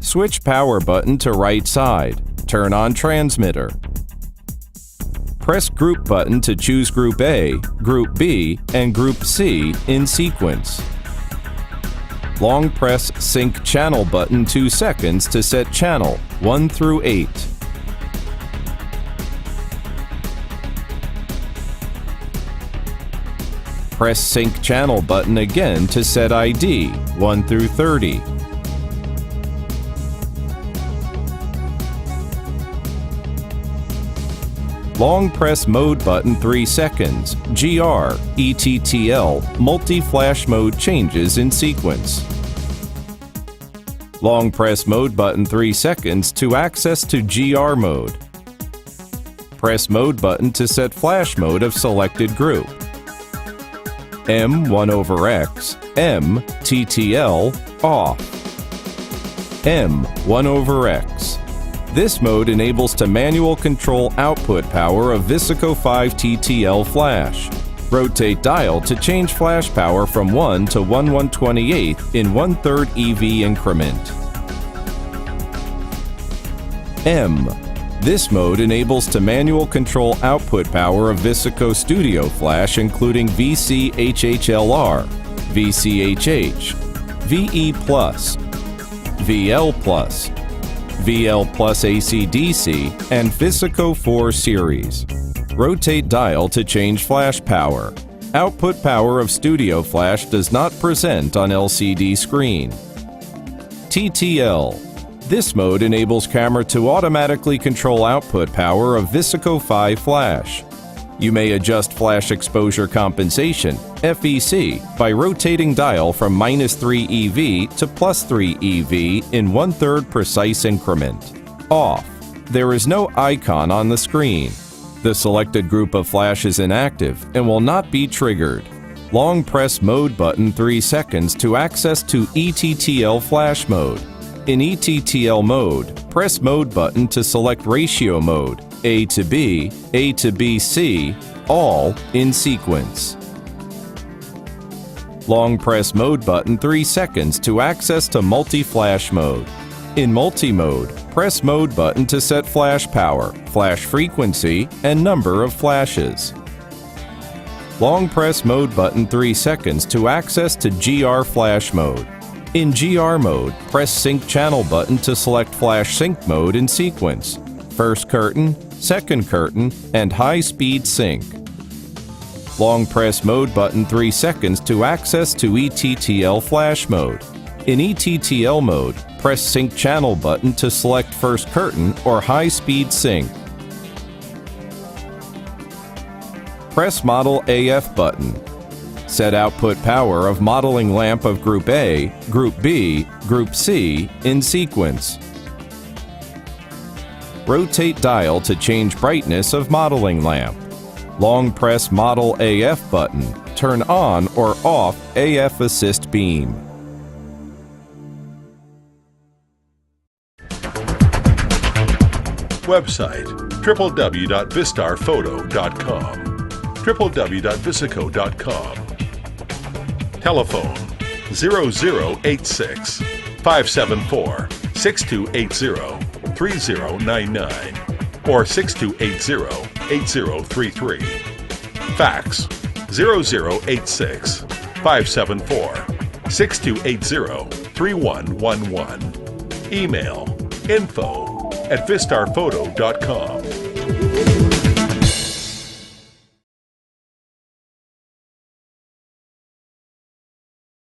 Switch power button to right side. Turn on transmitter. Press Group button to choose Group A, Group B, and Group C in sequence. Long press Sync Channel button 2 seconds to set channel 1 through 8. Press Sync Channel button again to set ID 1 through 30. Long press Mode button 3 seconds. GR, ETTL, multi-flash mode changes in sequence. Long press Mode button 3 seconds to access to GR mode. Press Mode button to set flash mode of selected group. M1/X, M, TTL, off. M1/X. This mode enables to manual control output power of VISICO 5 TTL flash. Rotate dial to change flash power from 1 to 1/128 in 1/3 EV increment. M. This mode enables to manual control output power of VISICO Studio Flash including VCHHLR, VCHH, VE+, VL+, VL plus AC/DC, and VISICO 4 series. Rotate dial to change flash power. Output power of Studio Flash does not present on LCD screen. TTL. This mode enables camera to automatically control output power of VISICO 5 flash. You may adjust flash exposure compensation, FEC, by rotating dial from -3 EV to +3 EV in 1/3 precise increment. Off. There is no icon on the screen. The selected group of flash is inactive and will not be triggered. Long press Mode button 3 seconds to access to ETTL flash mode. In ETTL mode, press Mode button to select ratio mode, A to B, A to BC, all in sequence. Long press Mode button 3 seconds to access to multi-flash mode. In multi-mode, press Mode button to set flash power, flash frequency, and number of flashes. Long press Mode button 3 seconds to access to GR flash mode. In GR mode, press Sync Channel button to select Flash Sync mode in sequence, first curtain, second curtain, and high-speed sync. Long press Mode button 3 seconds to access to ETTL flash mode. In ETTL mode, press Sync Channel button to select first curtain or high-speed sync. Press Model AF button. Set output power of modeling lamp of Group A, Group B, Group C in sequence. Rotate dial to change brightness of modeling lamp. Long press Model AF button. Turn on or off AF assist beam. Website www.vistarphoto.com, www.visico.com. Telephone 0086 574 6280 3099 or 6280 8033. Fax 0086 574 6280 3111. Email info@vistarphoto.com.